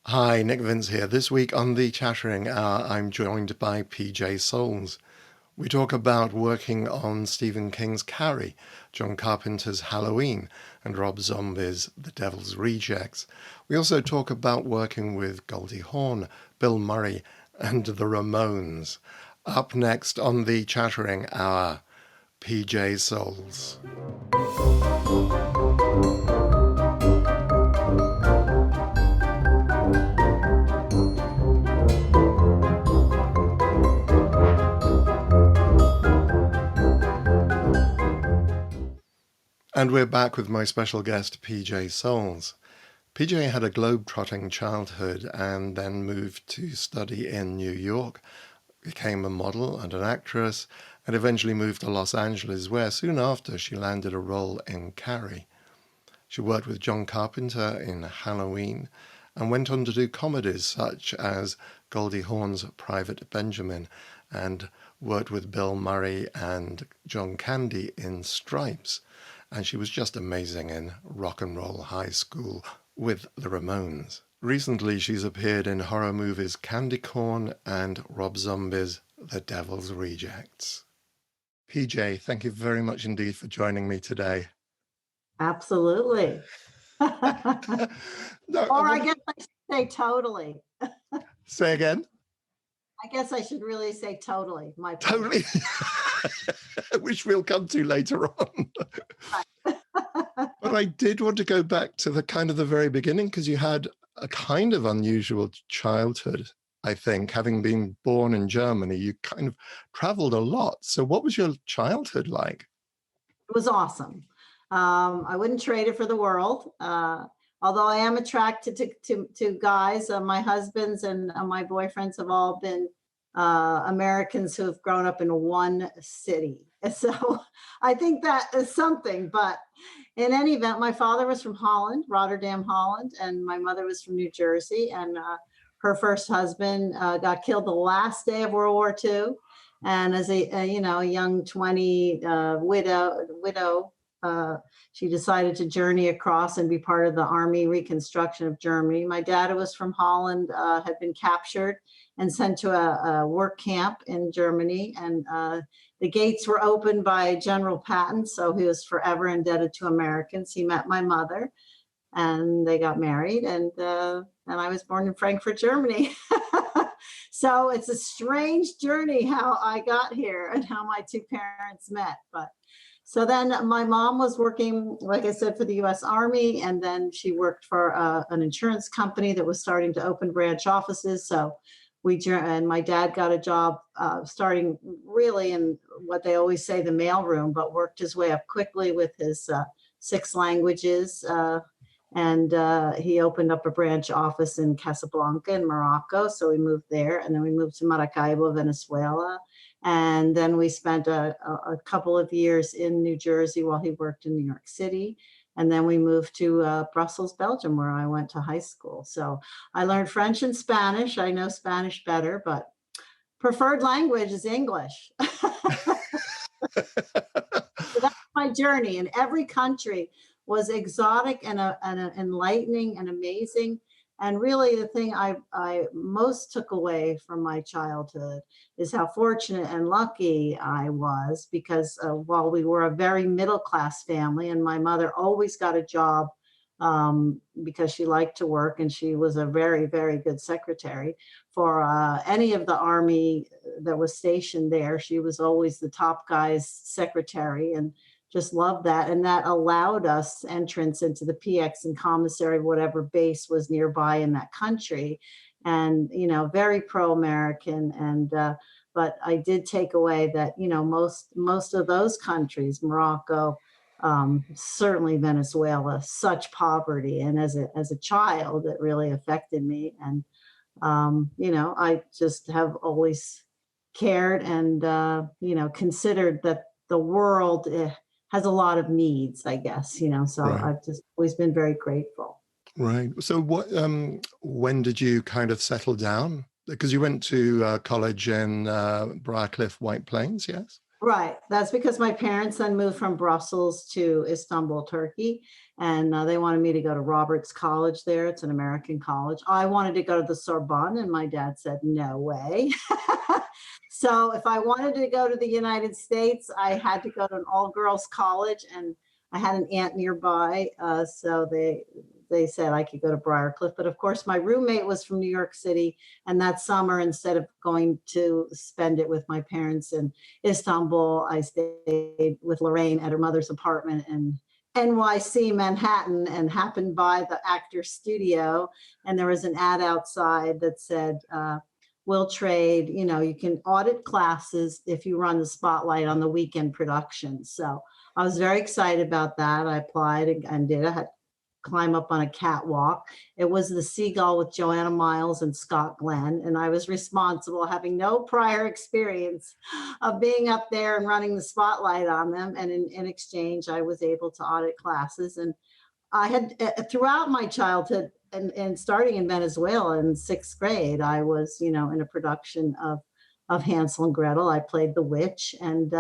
Hi, Nick Vince here. This week on the Chattering Hour, I'm joined by PJ Souls. We talk about working on Stephen King's Carrie, John Carpenter's Halloween, and Rob Zombie's The Devil's Rejects. We also talk about working with Goldie Hawn, Bill Murray, and the Ramones. Up next on the Chattering Hour, PJ Souls. And we're back with my special guest, PJ Souls. PJ had a globe-trotting childhood and then moved to study in New York, became a model and an actress, and eventually moved to Los Angeles, where soon after she landed a role in Carrie. She worked with John Carpenter in Halloween and went on to do comedies such as Goldie Hawn's Private Benjamin, and worked with Bill Murray and John Candy in Stripes. And she was just amazing in Rock and Roll High School with the Ramones. Recently, she's appeared in horror movies Candy Corn and Rob Zombie's The Devil's Rejects. PJ, thank you very much indeed for joining me today. Absolutely. No, Or I guess I should say totally. Say again? I guess I should really say totally. My Totally. Which we'll come to later on. But I did want to go back to the very beginning, because you had a kind of unusual childhood, I think. Having been born in Germany, you kind of traveled a lot. So what was your childhood like? It was awesome. I wouldn't trade it for the world. Although I am attracted to guys, my husbands and my boyfriends have all been Americans who have grown up in one city. So I think that is something. But in any event, my father was from Holland, Rotterdam, Holland, and my mother was from New Jersey. And her first husband got killed the last day of World War II. And as a young 20 widow, she decided to journey across and be part of the army reconstruction of Germany. My dad, who was from Holland, had been captured and sent to a work camp in Germany. And the gates were opened by General Patton, so he was forever indebted to Americans. He met my mother and they got married, and I was born in Frankfurt, Germany. So it's a strange journey how I got here and how my two parents met. But so then my mom was working, like I said, for the US Army, and then she worked for an insurance company that was starting to open branch offices. So and my dad got a job starting really in what they always say, the mailroom, but worked his way up quickly with his 6 languages. And he opened up a branch office in Casablanca in Morocco. So we moved there, and then we moved to Maracaibo, Venezuela. And then we spent a couple of years in New Jersey while he worked in New York City. And then we moved to Brussels, Belgium, where I went to high school. So I learned French and Spanish. I know Spanish better, but preferred language is English. So that's my journey. And every country was exotic and enlightening and amazing. And really the thing I most took away from my childhood is how fortunate and lucky I was, because while we were a very middle-class family, and my mother always got a job because she liked to work, and she was a very, very good secretary for any of the army that was stationed there. She was always the top guy's secretary, and just loved that. And that allowed us entrance into the PX and commissary, whatever base was nearby in that country. And, very pro-American. And, but I did take away that, most of those countries, Morocco, certainly Venezuela, such poverty. And as a child, it really affected me. And, I just have always cared and, considered that the world has a lot of needs, I guess, so right. I've just always been very grateful. Right. So when did you kind of settle down? Because you went to college in Briarcliff, White Plains, yes? Right. That's because my parents then moved from Brussels to Istanbul, Turkey, and they wanted me to go to Roberts College there. It's an American college. I wanted to go to the Sorbonne, and my dad said, no way. So if I wanted to go to the United States, I had to go to an all-girls college, and I had an aunt nearby, so they said I could go to Briarcliff. But of course, my roommate was from New York City, and that summer, instead of going to spend it with my parents in Istanbul, I stayed with Lorraine at her mother's apartment in NYC, Manhattan, and happened by the actor's studio. And there was an ad outside that said, we'll trade, you know, you can audit classes if you run the spotlight on the weekend production. So I was very excited about that. I applied and did. I had to climb up on a catwalk. It was the Seagull with Joanna Miles and Scott Glenn. And I was responsible, having no prior experience of being up there and running the spotlight on them. And in exchange, I was able to audit classes. And I had throughout my childhood and starting in Venezuela in sixth grade, I was, you know, in a production of Hansel and Gretel. I played the witch, and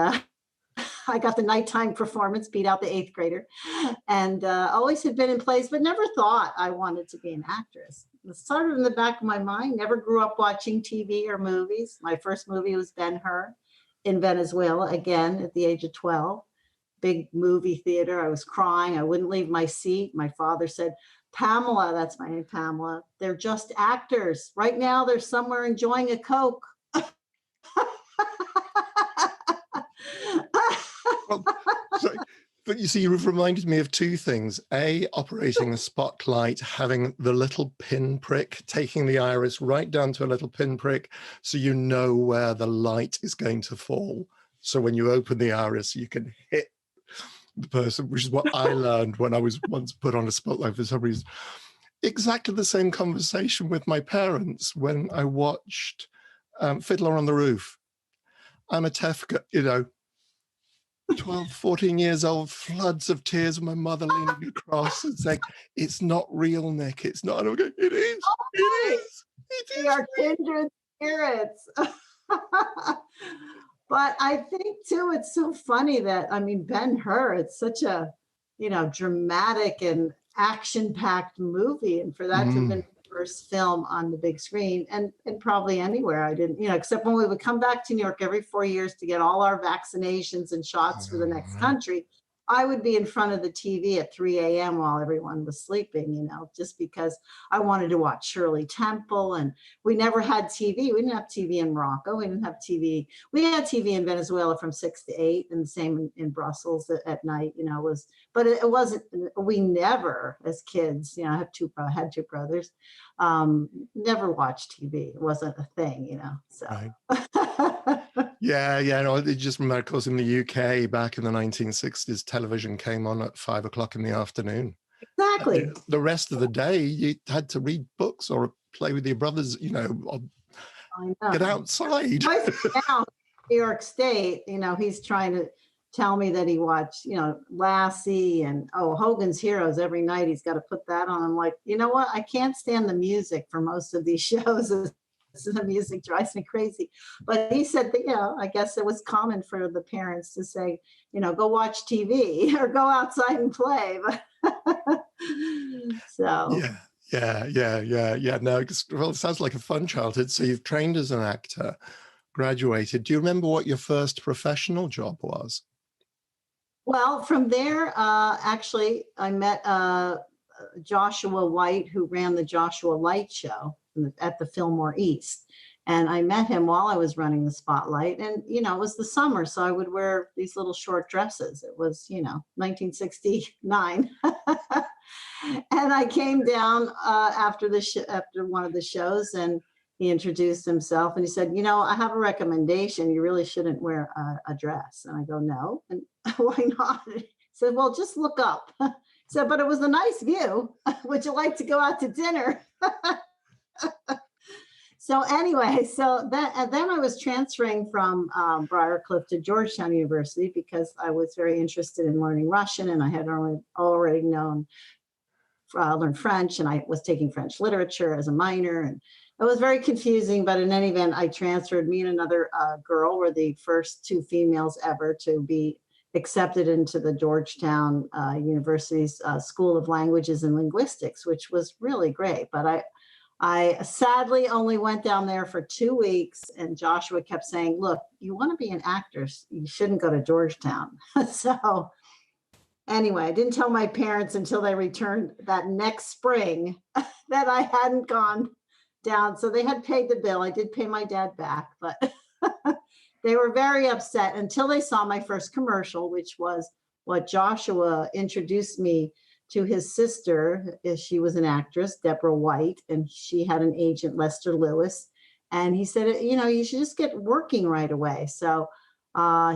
I got the nighttime performance, beat out the eighth grader, and always had been in plays, but never thought I wanted to be an actress. It started in the back of my mind. Never grew up watching TV or movies. My first movie was Ben-Hur in Venezuela, again at the age of 12. Big movie theater. I was crying. I wouldn't leave my seat. My father said, Pamela, that's my name, Pamela, they're just actors. Right now, they're somewhere enjoying a Coke. Well, so, but you see, you've reminded me of two things. A, operating a spotlight, having the little pinprick, taking the iris right down to a little pinprick, so you know where the light is going to fall. So when you open the iris, you can hit the person, which is what I learned when I was once put on a spotlight for some reason. Exactly the same conversation with my parents when I watched Fiddler on the Roof. I'm a Tefka, you know, 12, 14 years old, floods of tears, my mother leaning across and saying, it's not real, Nick, it's not. And I'm going, it is, it is, it is. We are kindred spirits. But I think too, it's so funny that, I mean, Ben-Hur, it's such a, you know, dramatic and action-packed movie. And for that to have been the first film on the big screen and probably anywhere, I didn't, you know, except when we would come back to New York every 4 years to get all our vaccinations and shots for the next country, I would be in front of the TV at 3 a.m. while everyone was sleeping, you know, just because I wanted to watch Shirley Temple. And we never had TV. We didn't have TV in Morocco. We didn't have TV. We had TV in Venezuela from 6 to 8, and the same in Brussels at night, you know, but it wasn't, we never, as kids, you know, I had two brothers, never watched TV. It wasn't a thing, you know, so. Right. Yeah. No, it just remember, of course, in the UK back in the 1960s, television came on at 5 o'clock in the afternoon. Exactly. The rest of the day, you had to read books or play with your brothers, you know, or get outside. Now, New York State, you know, he's trying to tell me that he watched, you know, Lassie and Hogan's Heroes every night. He's got to put that on. I'm like, you know what? I can't stand the music for most of these shows. The music drives me crazy. But he said that, you know, I guess it was common for the parents to say, you know, go watch TV or go outside and play. So yeah. No, well, it sounds like a fun childhood. So you've trained as an actor, graduated. Do you remember what your first professional job was? Well, from there, actually, I met Joshua White, who ran the Joshua Light Show at the Fillmore East. And I met him while I was running the spotlight. And, you know, it was the summer, so I would wear these little short dresses. It was, you know, 1969. And I came down after one of the shows, and he introduced himself and he said, you know, I have a recommendation. You really shouldn't wear a dress. And I go, no. And why not? He said, well, just look up. He said, but it was a nice view. Would you like to go out to dinner? So anyway, then I was transferring from Briarcliff to Georgetown University because I was very interested in learning Russian, and I had already learned French, and I was taking French literature as a minor, and it was very confusing, but in any event, I transferred. Me and another girl were the first two females ever to be accepted into the Georgetown University's School of Languages and Linguistics, which was really great. But I sadly only went down there for 2 weeks, and Joshua kept saying, "Look, you want to be an actress, you shouldn't go to Georgetown." So anyway, I didn't tell my parents until they returned that next spring that I hadn't gone down. So they had paid the bill. I did pay my dad back, but they were very upset until they saw my first commercial, which was what Joshua introduced me to his sister. She was an actress, Deborah White, and she had an agent, Lester Lewis. And he said, you know, you should just get working right away. So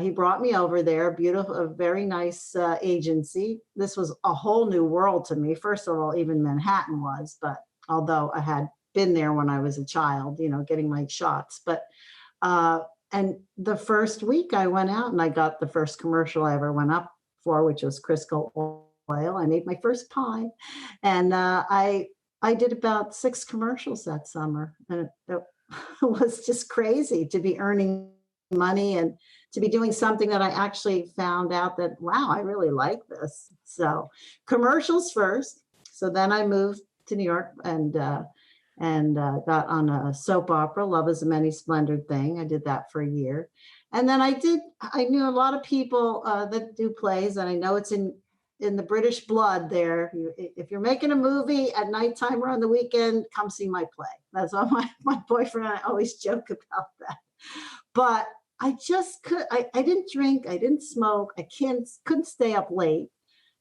he brought me over there, beautiful, a very nice agency. This was a whole new world to me. First of all, even Manhattan was, but although I had been there when I was a child, you know, getting my shots. But and the first week I went out and I got the first commercial I ever went up for, which was Crisco oil. I made my first pie, and I did about 6 commercials that summer, and it was just crazy to be earning money and to be doing something that I actually found out that, wow, I really like this. So commercials first. So then I moved to New York and got on a soap opera, Love is a Many Splendored Thing. I did that for a year. And then I knew a lot of people that do plays, and I know it's in the British blood there. If you're making a movie at nighttime or on the weekend, come see my play. That's what my boyfriend and I always joke about that. But I didn't drink, I didn't smoke, I couldn't stay up late.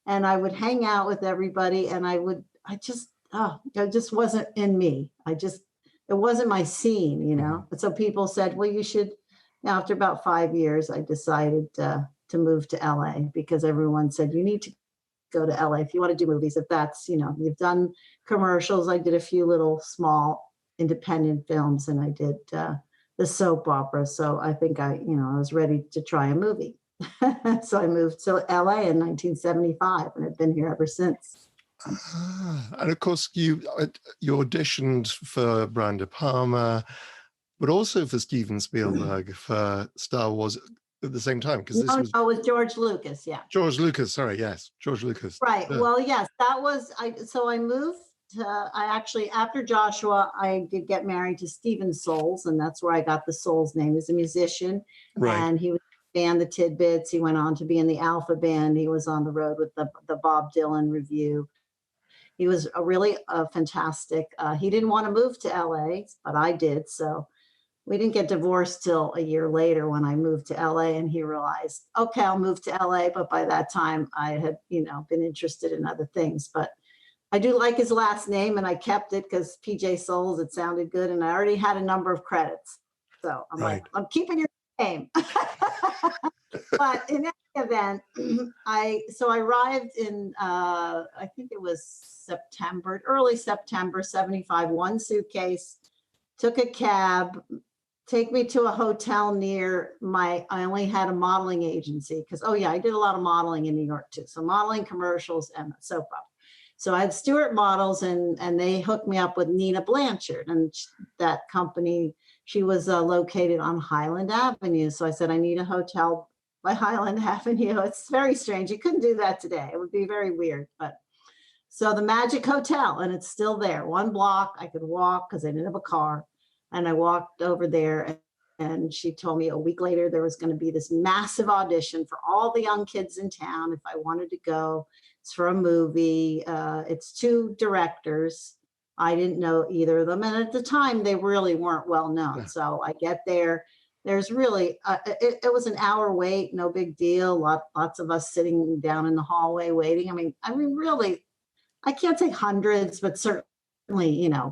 And I would hang out with everybody, and it just wasn't in me. It wasn't my scene, you know? But so people said, well, you should, after about 5 years, I decided to move to LA, because everyone said, you need to go to LA if you want to do movies. If that's, you know, you've done commercials. I did a few little small independent films, and I did the soap opera. So I think I was ready to try a movie. So I moved to LA in 1975, and I've been here ever since. And of course, you auditioned for Brian De Palma, but also for Steven Spielberg for Star Wars at the same time, because this was with George Lucas. Yeah, George Lucas. Sorry, yes, George Lucas. Right. Well, yes, that was So I moved. I actually, after Joshua, I did get married to Stephen Souls, and that's where I got the Souls name. He's a musician, right? And he was in the band The Tidbits. He went on to be in the Alpha Band. He was on the road with the Bob Dylan Review. He was a really fantastic. He didn't want to move to LA, but I did. So we didn't get divorced till a year later when I moved to LA, and he realized, okay, I'll move to LA. But by that time I had, been interested in other things. But I do like his last name, and I kept it because PJ Souls, it sounded good. And I already had a number of credits. So I'm like, I'm keeping your name. But in any event, I arrived in, I think it was early September, 75, one suitcase, took a cab, take me to a hotel near I only had a modeling agency because, I did a lot of modeling in New York too. So modeling, commercials, and soap opera. So I had Stewart Models, and they hooked me up with Nina Blanchard, and that company, she was located on Highland Avenue. So I said, I need a hotel by Highland Avenue. It's very strange. You couldn't do that today. It would be very weird. But so the Magic Hotel, and it's still there. 1 block, I could walk because I didn't have a car. And I walked over there, and she told me a week later there was going to be this massive audition for all the young kids in town if I wanted to go. It's for a movie. It's 2 directors. I didn't know either of them. And at the time, they really weren't well known. Yeah. So I get there. There's really, it was an hour wait, no big deal. Lots of us sitting down in the hallway waiting. I mean, really, I can't say hundreds, but certainly,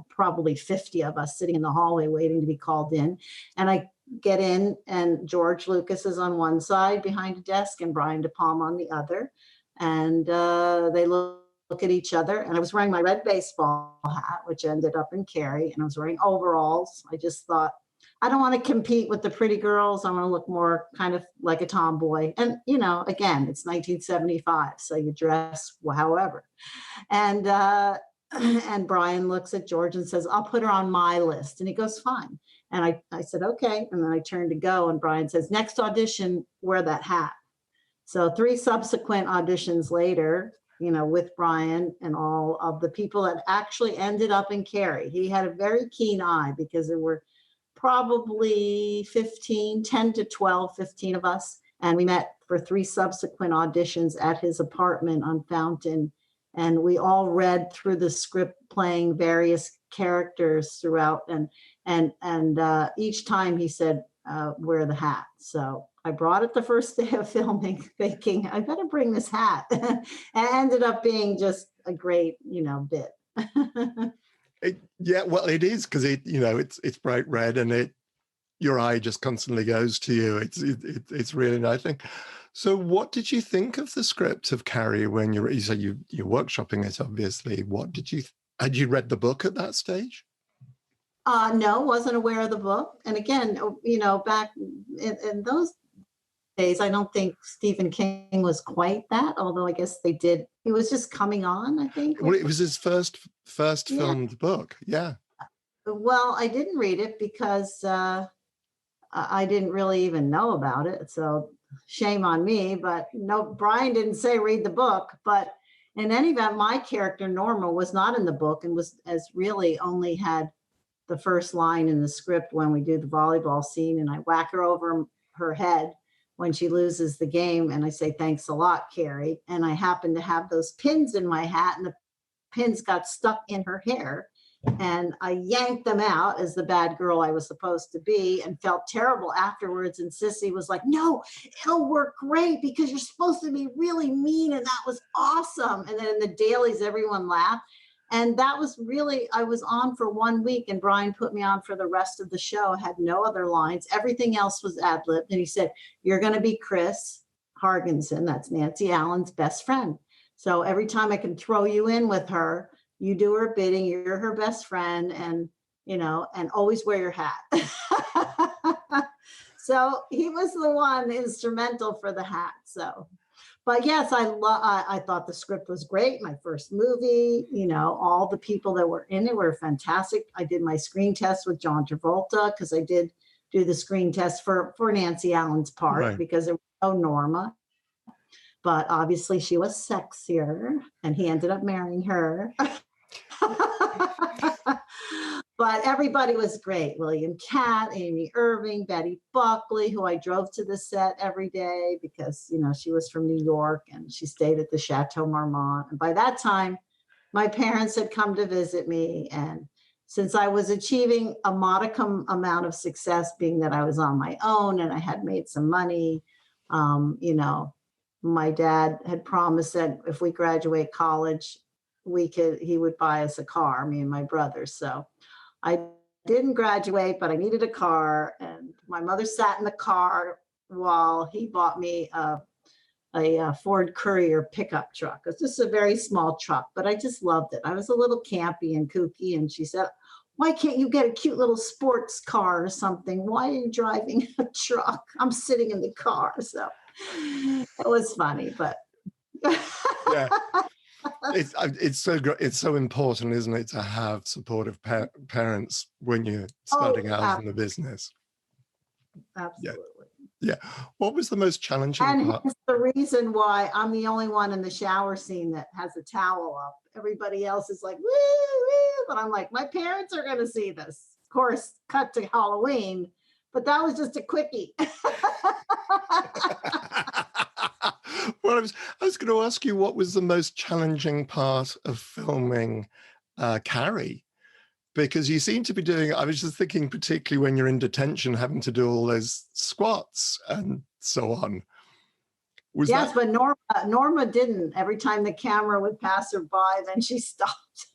probably 50 of us sitting in the hallway waiting to be called in. And I get in, and George Lucas is on one side behind a desk and Brian De Palma on the other. And they look at each other. And I was wearing my red baseball hat, which ended up in Carrie, and I was wearing overalls. I just thought, I don't want to compete with the pretty girls. I want to look more kind of like a tomboy. And, again, it's 1975, so you dress however. And And Brian looks at George and says, I'll put her on my list. And he goes, fine. And I said, okay. And then I turned to go, and Brian says, next audition, wear that hat. So 3 subsequent auditions later, with Brian and all of the people that actually ended up in Carrie, he had a very keen eye, because there were probably 10 to 12, 15 of us. And we met for 3 subsequent auditions at his apartment on Fountain. And we all read through the script, playing various characters throughout. And each time he said, wear the hat. So I brought it the first day of filming, thinking I better bring this hat. And it ended up being just a great, bit. Yeah, well, it is, because it's bright red, and your eye just constantly goes to you. It's really nice thing. So what did you think of the script of Carrie when you're workshopping it, obviously? Had you read the book at that stage? No, wasn't aware of the book. And again, back in those days, I don't think Stephen King was quite that, although I guess they did. He was just coming on, I think. Well, it was his first filmed book. Yeah. Well, I didn't read it because I didn't really even know about it. So shame on me, but no, Brian didn't say read the book. But in any event, my character Norma was not in the book, and really only had the first line in the script when we do the volleyball scene, and I whack her over her head when she loses the game, and I say, thanks a lot, Carrie. And I happen to have those pins in my hat, and the pins got stuck in her hair, and I yanked them out as the bad girl I was supposed to be, and felt terrible afterwards. And Sissy was like, no, it'll work great, because you're supposed to be really mean, and that was awesome. And then in the dailies, everyone laughed. And that was really, I was on for 1 week, and Brian put me on for the rest of the show. I had no other lines. Everything else was ad-libbed. And he said, you're going to be Chris Hargensen. That's Nancy Allen's best friend. So every time I can throw you in with her, you do her bidding, you're her best friend, and always wear your hat. So he was the one instrumental for the hat. So, but yes, I thought the script was great. My first movie, all the people that were in it were fantastic. I did my screen test with John Travolta, because I did do the screen test for Nancy Allen's part, right, because there was no Norma. But obviously she was sexier, and he ended up marrying her. But everybody was great. William Catt, Amy Irving, Betty Buckley, who I drove to the set every day because, she was from New York, and she stayed at the Chateau Marmont. And by that time, my parents had come to visit me. And since I was achieving a modicum amount of success, being that I was on my own and I had made some money, my dad had promised that if we graduate college, he would buy us a car, me and my brother. So I didn't graduate, but I needed a car, and my mother sat in the car while he bought me a Ford Courier pickup truck. It's just a very small truck, but I just loved it. I was a little campy and kooky, and she said, why can't you get a cute little sports car or something? Why are you driving a truck? I'm sitting in the car. So it was funny, but yeah. It's so important, isn't it, to have supportive parents when you're starting out in the business. Absolutely. Yeah. What was the most challenging part? And the reason why I'm the only one in the shower scene that has a towel up. Everybody else is like, woo, woo. But I'm like, my parents are going to see this. Of course, cut to Halloween, but that was just a quickie. Well, I was going to ask you, what was the most challenging part of filming Carrie? Because you seem to be doing, I was just thinking, particularly when you're in detention, having to do all those squats and so on. Yes, but Norma didn't. Every time the camera would pass her by, then she stopped.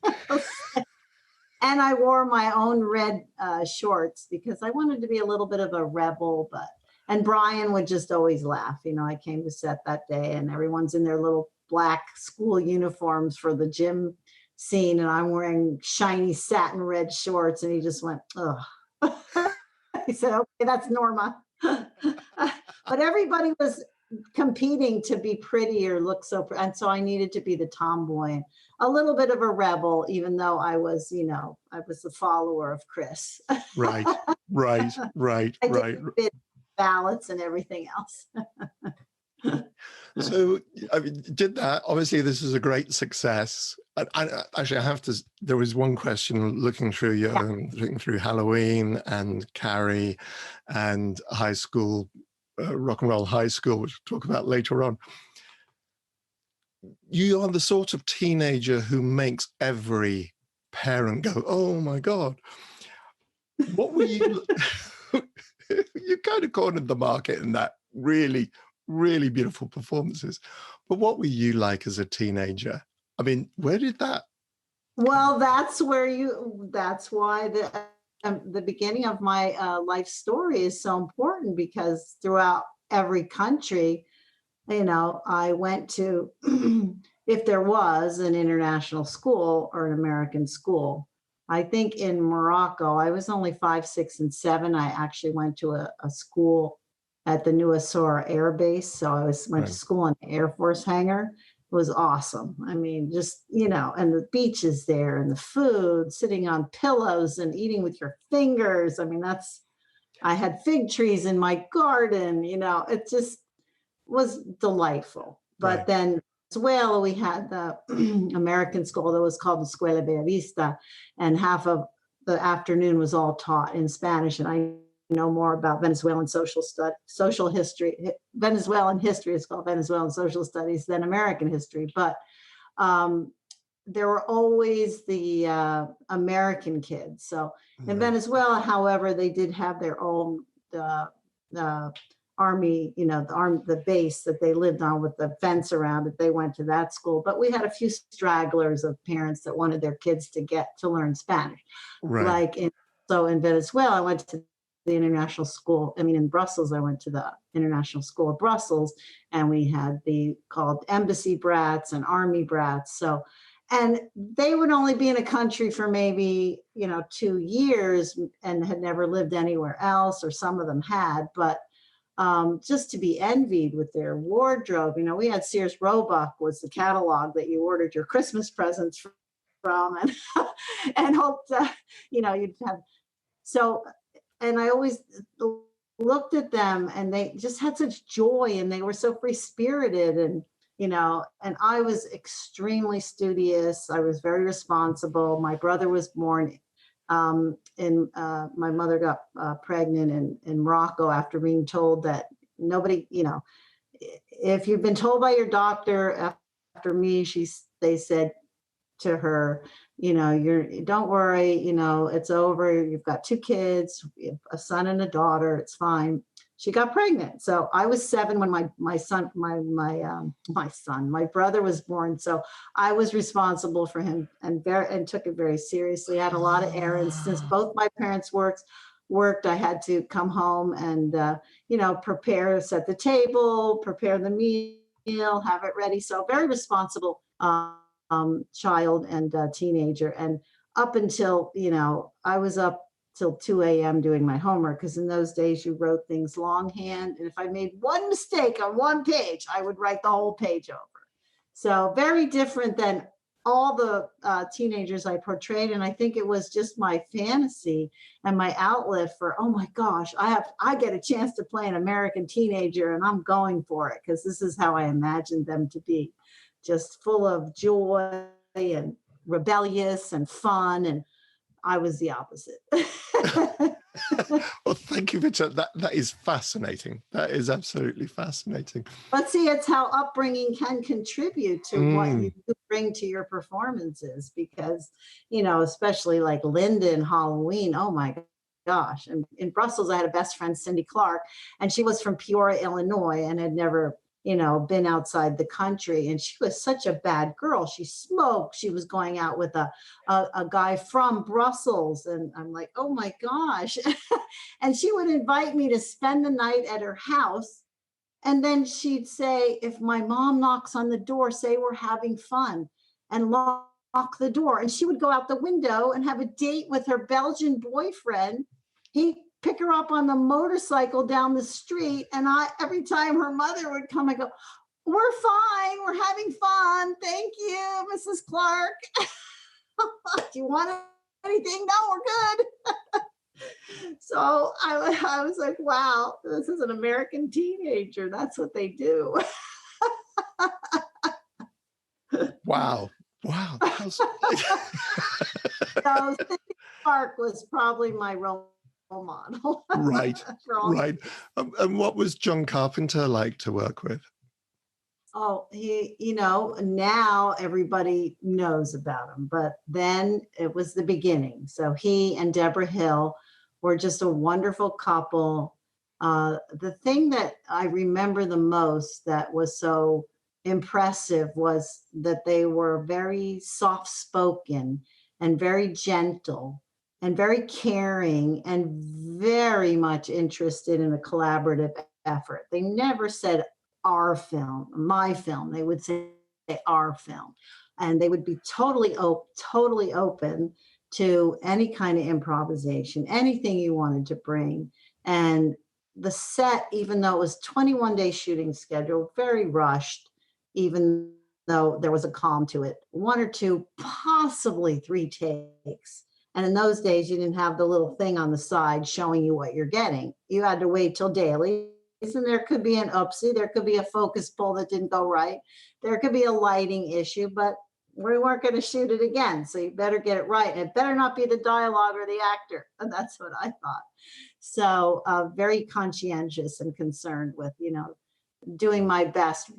And I wore my own red shorts because I wanted to be a little bit of a rebel, and Brian would just always laugh. I came to set that day and everyone's in their little black school uniforms for the gym scene, and I'm wearing shiny satin red shorts, and he just went, ugh. He said, okay, that's Norma. But everybody was competing to be pretty or look so, and so I needed to be the tomboy, a little bit of a rebel, even though I was, I was the follower of Chris. Right, right, right, I right. did bid ballots and everything else. So, I mean, did that. Obviously, this is a great success. Actually, I have to. There was one question looking through looking through Halloween and Carrie and high school, rock and roll high school, which we'll talk about later on. You are the sort of teenager who makes every parent go, "Oh my God." What were you? You kind of cornered the market in that really, really beautiful performances. But what were you like as a teenager? I mean, where did that? Well, that's why the beginning of my life story is so important, because throughout every country, I went to, if there was an international school or an American school. I think in Morocco, I was only 5, 6, and 7. I actually went to a school at the New Asura Air Base. So I went to school in the Air Force hangar. It was awesome. I mean, just, and the beaches there and the food, sitting on pillows and eating with your fingers. I mean, I had fig trees in my garden, it just was delightful. But then Venezuela, we had the American school that was called the Escuela Bella Vista, and half of the afternoon was all taught in Spanish. And I know more about Venezuelan social history. Venezuelan history is called Venezuelan social studies than American history. But there were always the American kids. So in Venezuela, however, they did have their own army, the base that they lived on with the fence around it. They went to that school, but we had a few stragglers of parents that wanted their kids to learn Spanish. So in Venezuela, I went to the international school. I mean, in Brussels, I went to the International School of Brussels, and we had called embassy brats and army brats. So, and they would only be in a country for maybe, 2 years and had never lived anywhere else, or some of them had, but just to be envied with their wardrobe. We had Sears Roebuck was the catalog that you ordered your Christmas presents from, and hoped, you'd have. So, and I always looked at them, and they just had such joy, and they were so free spirited, and and I was extremely studious. I was very responsible. My brother was born my mother got pregnant in Morocco after being told that nobody, if you've been told by your doctor after me, they said to her, don't worry, it's over. You've got 2 kids, a son and a daughter. It's fine. She got pregnant. So I was 7 when my brother was born. So I was responsible for him and took it very seriously. I had a lot of errands. Since both my parents worked, I had to come home and, prepare, set the table, prepare the meal, have it ready. So very responsible child and teenager. And up until, I was up till 2 a.m. doing my homework, because in those days you wrote things longhand. And if I made one mistake on one page, I would write the whole page over. So very different than all the teenagers I portrayed. And I think it was just my fantasy and my outlet for, oh my gosh, I get a chance to play an American teenager, and I'm going for it, because this is how I imagined them to be, just full of joy and rebellious and fun. And I was the opposite. Well, thank you, Victor. That is fascinating. That is absolutely fascinating. But see, it's how upbringing can contribute to what you bring to your performances, because, especially like Linda in Halloween, oh my gosh. And in Brussels, I had a best friend, Cindy Clark, and she was from Peoria, Illinois, and had never been outside the country. And she was such a bad girl. She smoked. She was going out with a guy from Brussels. And I'm like, oh my gosh. And she would invite me to spend the night at her house. And then she'd say, if my mom knocks on the door, say we're having fun, and lock the door. And she would go out the window and have a date with her Belgian boyfriend. He pick her up on the motorcycle down the street. And every time her mother would come, I go, we're fine. We're having fun. Thank you, Mrs. Clark. Do you want anything? No, we're good. So I was like, wow, this is an American teenager. That's what they do. Wow. Wow. So Cindy Clark was probably my role model. Right. Right. And what was John Carpenter like to work with? Oh, now everybody knows about him, but then it was the beginning. So he and Deborah Hill were just a wonderful couple. The thing that I remember the most that was so impressive was that they were very soft-spoken and very gentle and very caring and very much interested in a collaborative effort. They never said our film, my film. They would say our film, and they would be totally open to any kind of improvisation, anything you wanted to bring. And the set, even though it was 21-day shooting schedule, very rushed, even though there was a calm to it, 1 or 2, possibly 3 takes. And in those days, you didn't have the little thing on the side showing you what you're getting. You had to wait till daily. And there could be an oopsie, there could be a focus pull that didn't go right. There could be a lighting issue, but we weren't going to shoot it again. So you better get it right. And it better not be the dialogue or the actor. And that's what I thought. So very conscientious and concerned with, doing my best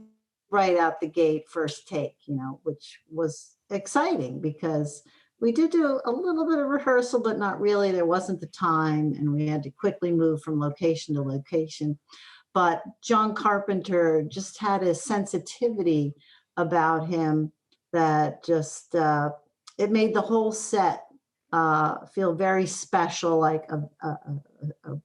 right out the gate, first take, which was exciting because we did do a little bit of rehearsal, but not really. There wasn't the time, and we had to quickly move from location to location. But John Carpenter just had a sensitivity about him that just, it made the whole set feel very special, like a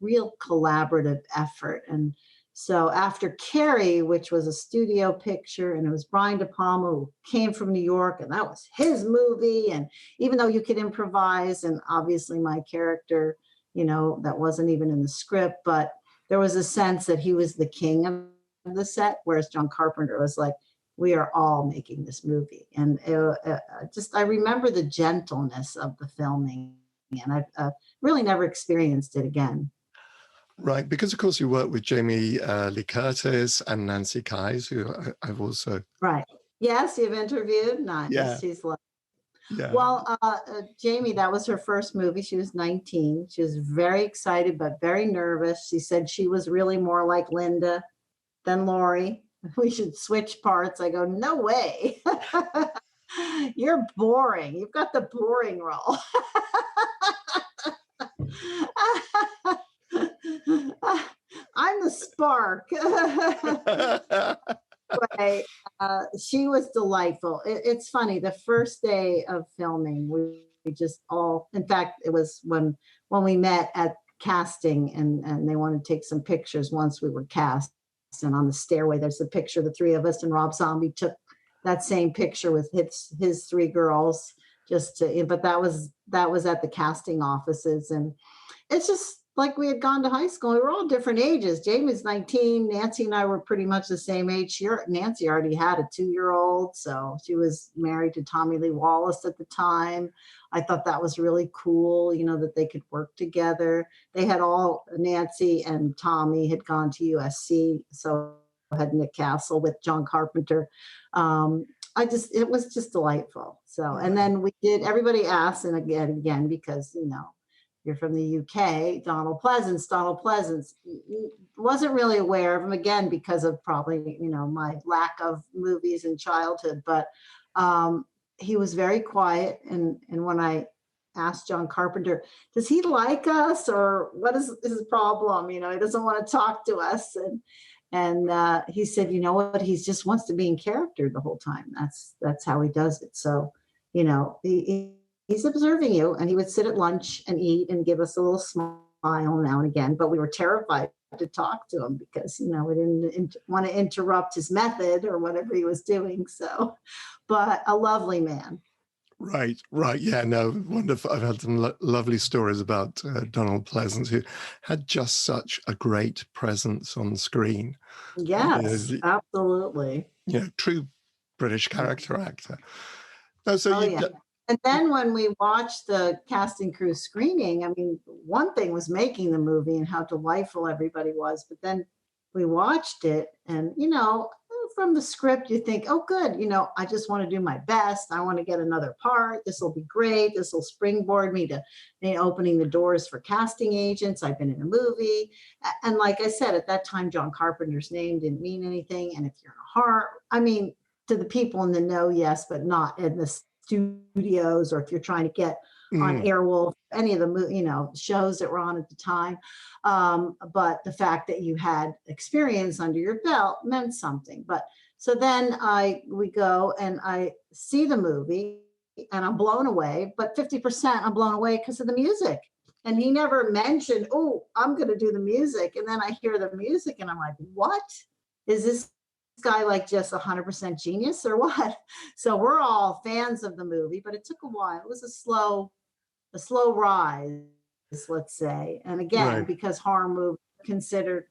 real collaborative effort. And so after Carrie, which was a studio picture, and it was Brian De Palma who came from New York, and that was his movie. And even though you could improvise, and obviously my character, that wasn't even in the script, but there was a sense that he was the king of the set, whereas John Carpenter was like, we are all making this movie. And I remember the gentleness of the filming, and I've really never experienced it again. Right, because of course you work with Jamie Lee Curtis and Nancy Kyes, who I've also... Right. Yes, you've interviewed. Nice. Yeah. She's lovely. Yeah. Well, Jamie, that was her first movie. She was 19. She was very excited, but very nervous. She said she was really more like Linda than Laurie. We should switch parts. I go, no way. You're boring. You've got the boring role. I'm the spark. Anyway, she was delightful. It's funny. The first day of filming, we just all, in fact, it was when we met at casting and they wanted to take some pictures once we were cast. And on the stairway, there's a picture of the 3 of us, and Rob Zombie took that same picture with his 3 girls but that was at the casting offices. And it's just like we had gone to high school. We were all different ages. Jamie's 19. Nancy and I were pretty much the same age. Nancy already had a 2-year-old, so she was married to Tommy Lee Wallace at the time. I thought that was really cool, that they could work together. They had Nancy and Tommy had gone to USC, so had Nick Castle with John Carpenter. It was just delightful. So, and then everybody asked, and again, because, you're from the UK, Donald Pleasance wasn't really aware of him, again, because of probably, my lack of movies in childhood, but he was very quiet. And when I asked John Carpenter, does he like us, or what is his problem? He doesn't want to talk to us. And he said, you know what, he just wants to be in character the whole time. That's how he does it. So, he's observing you, and he would sit at lunch and eat and give us a little smile now and again, but we were terrified to talk to him because, we didn't want to interrupt his method or whatever he was doing. So, but a lovely man. Right, right. Yeah, no, wonderful. I've had some lovely stories about Donald Pleasance, who had just such a great presence on screen. Yes, absolutely. You know, true British character actor. No, so Oh, you, yeah. And then when we watched the cast and crew screening, I mean, one thing was making the movie and how delightful everybody was, but then we watched it and, you know, from the script, you think, oh, good, you know, I just want to do my best. I want to get another part. This will be great. This will springboard me to opening the doors for casting agents. I've been in a movie. And like I said, at that time, John Carpenter's name didn't mean anything. And if you're in a horror, I mean, to the people in the know, yes, but not in the studios, or if you're trying to get on Airwolf, any of the you know shows that were on at the time. But the fact that you had experience under your belt meant something. But so then we go and I see the movie and I'm blown away, but 50% I'm blown away because of the music. And he never mentioned, oh, I'm going to do the music. And then I hear the music and I'm like, what? Is this guy like just 100% genius or what? So we're all fans of the movie, but it took a while. It was a slow rise, let's say. And again, right. because horror movie considered,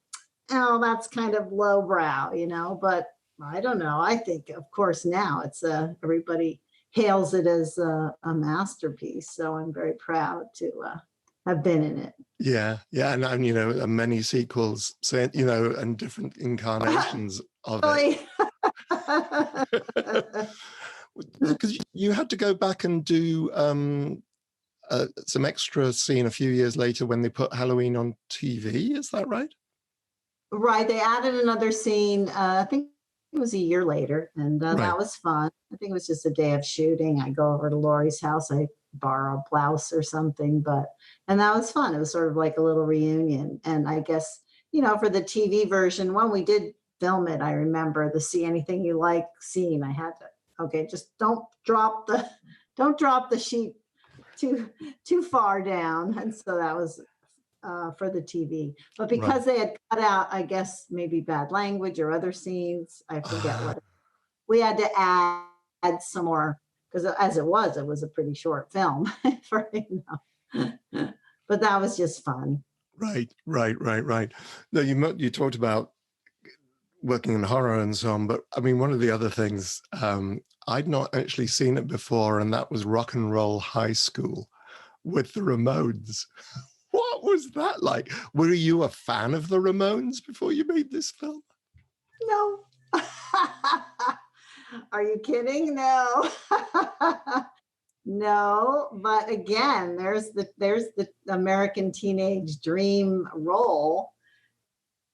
oh, that's kind of lowbrow, you know, but I don't know. I think, of course, now it's everybody hails it as a masterpiece. So I'm very proud to have been in it. Yeah, yeah, and you know, many sequels, so you know, and different incarnations of it. Because you had to go back and do some extra scene a few years later when they put Halloween on TV. Is that right? Right. They added another scene. I think it was a year later, and Right. that was fun. I think it was just a day of shooting. I go over to Laurie's house. I borrow a blouse or something, and that was fun. It was sort of like a little reunion. And I guess, you know, for the TV version, when we did film it, I remember the "See Anything You Like" scene. I had to, okay, just don't drop the sheet too far down. And so that was for the TV. But because they had cut out, I guess, maybe bad language or other scenes, I forget what. We had to add some more because as it was a pretty short film for, you know. But that was just fun. Right. No, you talked about working in horror and so on, but I mean, one of the other things, I'd not actually seen it before, and that was Rock and Roll High School with the Ramones. What was that like? Were you a fan of the Ramones before you made this film? No. Are you kidding? No. No, but again, there's the American teenage dream role.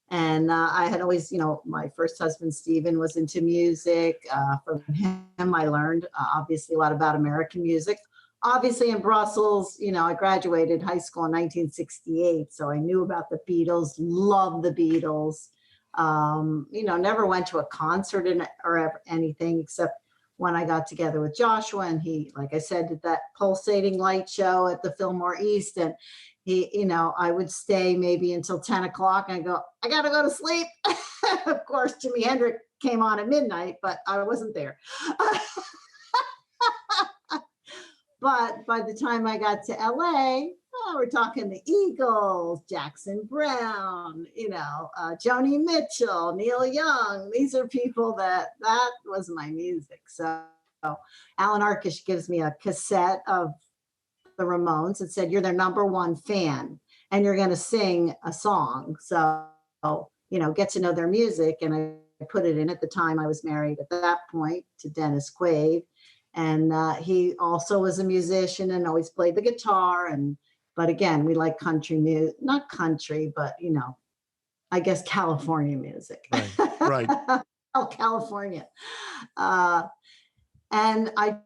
And I had always, you know, my first husband, Stephen, was into music. From him, I learned obviously a lot about American music. Obviously in Brussels, you know, I graduated high school in 1968. So I knew about the Beatles, loved the Beatles. You know, never went to a concert or anything except when I got together with Joshua, and he, like I said, did that pulsating light show at the Fillmore East. And he, you know, I would stay maybe until 10 o'clock and I go, I got to go to sleep. Of course, Jimi Hendrix came on at midnight, but I wasn't there. But by the time I got to LA, we're talking the Eagles, Jackson Brown, you know, Joni Mitchell, Neil Young. These are people that was my music. So Alan Arkish gives me a cassette of the Ramones and said, you're their number one fan and you're going to sing a song. So, you know, get to know their music. And I put it in. At the time I was married at that point to Dennis Quaid. And he also was a musician and always played the guitar. But again, we like country music, not country, but, you know, I guess California music. Right. Oh, California. And I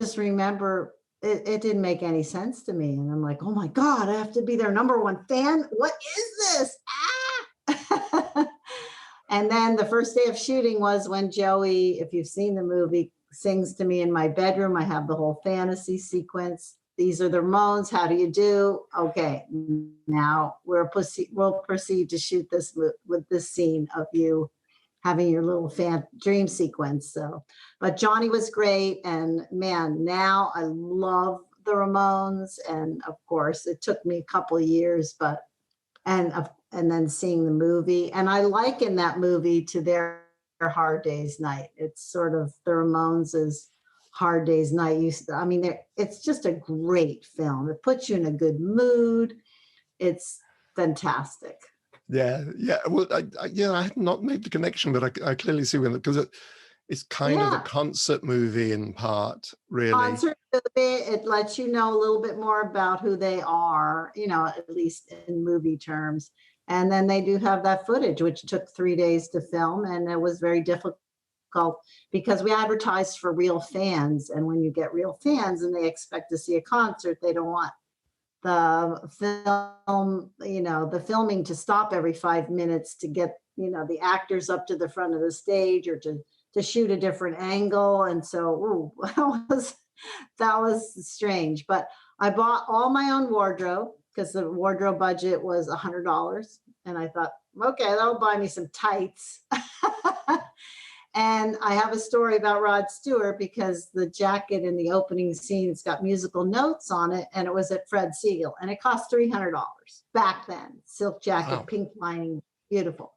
just remember it didn't make any sense to me. And I'm like, oh my God, I have to be their number one fan. What is this? Ah! And then the first day of shooting was when Joey, if you've seen the movie, sings to me in my bedroom. I have the whole fantasy sequence. These are the Ramones. How do you do? Okay, now we'll proceed to shoot this with this scene of you having your little dream sequence. So, but Johnny was great. And man, now I love the Ramones. And of course, it took me a couple of years, but, and then seeing the movie. And I liken that movie to their Hard Day's Night. It's sort of the Ramones' Hard Day's Night. It's just a great film. It puts you in a good mood. It's fantastic. Yeah. Well, I had not made the connection, but I clearly see when, because it's kind of a concert movie in part, really. Concert movie. It lets you know a little bit more about who they are, at least in movie terms. And then they do have that footage, which took 3 days to film, and it was very difficult because we advertised for real fans. And when you get real fans and they expect to see a concert, they don't want the film, the filming to stop every 5 minutes to get, the actors up to the front of the stage or to shoot a different angle. And so that was strange. But I bought all my own wardrobe because the wardrobe budget was $100. And I thought, okay, that'll buy me some tights. And I have a story about Rod Stewart because the jacket in the opening scene, it's got musical notes on it, and it was at Fred Segal, and it cost $300 back then. Silk jacket, wow. Pink lining, beautiful.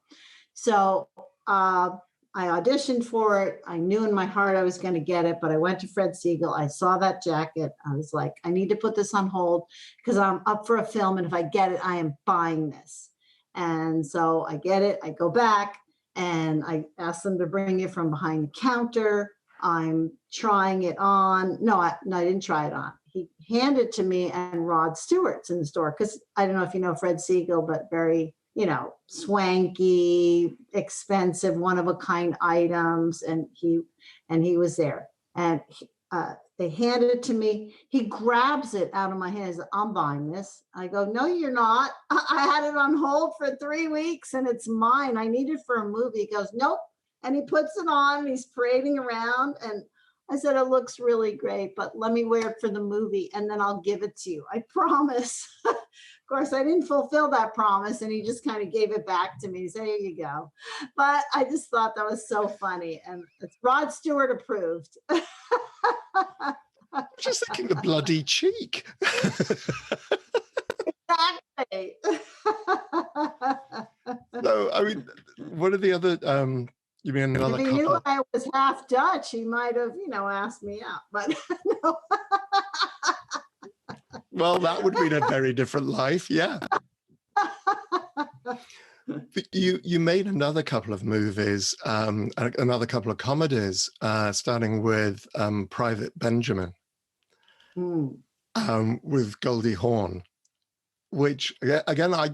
So I auditioned for it. I knew in my heart I was going to get it, but I went to Fred Segal. I saw that jacket. I was like, I need to put this on hold because I'm up for a film, and if I get it, I am buying this. And so I get it. I go back. And I asked them to bring it from behind the counter. I'm trying it on. No, I didn't try it on. He handed it to me, and Rod Stewart's in the store because I don't know if you know Fred Segal, but very, swanky, expensive, one-of-a-kind items. And he was there. And they handed it to me. He grabs it out of my hands. I'm buying this. I go, no, you're not. I had it on hold for 3 weeks and it's mine. I need it for a movie. He goes, nope. And he puts it on and he's parading around. And I said, it looks really great, but let me wear it for the movie and then I'll give it to you. I promise. Of course, I didn't fulfill that promise. And he just kind of gave it back to me. He said, here you go. But I just thought that was so funny. And it's Rod Stewart approved. Just thinking the bloody cheek. Exactly. So, I mean, what are the other, you mean another couple? If he knew I was half Dutch, he might have, asked me out, but no. Well, that would be a very different life, yeah. But you made another couple of movies, another couple of comedies, starting with Private Benjamin, with Goldie Hawn, which again, I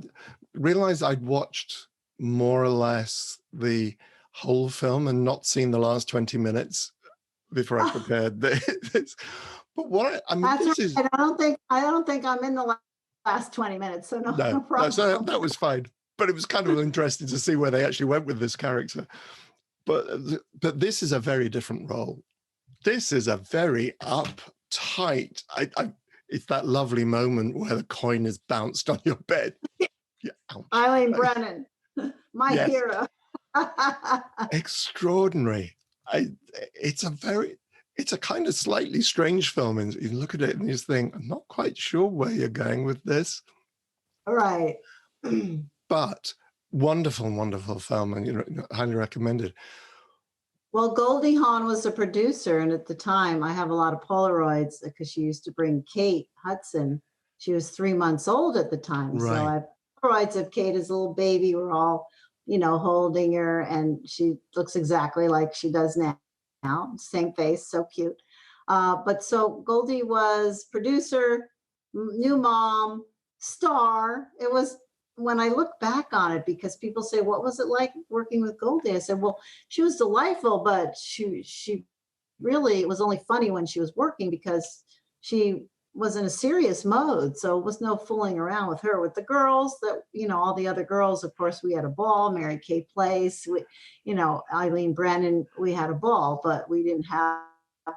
realized I'd watched more or less the whole film and not seen the last 20 minutes before I prepared this. But I don't think I'm in the last 20 minutes, so no problem. So that was fine. But it was kind of interesting to see where they actually went with this character. But this is a very different role. This is a very uptight. It's that lovely moment where the coin is bounced on your bed. Yeah, Eileen Brennan, my hero. Extraordinary. It's a kind of slightly strange film, and you look at it and you think, I'm not quite sure where you're going with this. All right. But wonderful, wonderful film, and highly recommended. Well, Goldie Hawn was a producer, and at the time, I have a lot of Polaroids because she used to bring Kate Hudson. She was 3 months old at the time, right. So I have Polaroids of Kate as a little baby. We're all, holding her, and she looks exactly like she does now. Same face, so cute. But so Goldie was producer, new mom, star. It was. When I look back on it, because people say, what was it like working with Goldie? I said, well, she was delightful, but she really, it was only funny when she was working because she was in a serious mode. So it was no fooling around with her. With the girls that, all the other girls, of course, we had a ball, Mary Kay Place, Eileen Brennan, we had a ball, but we didn't have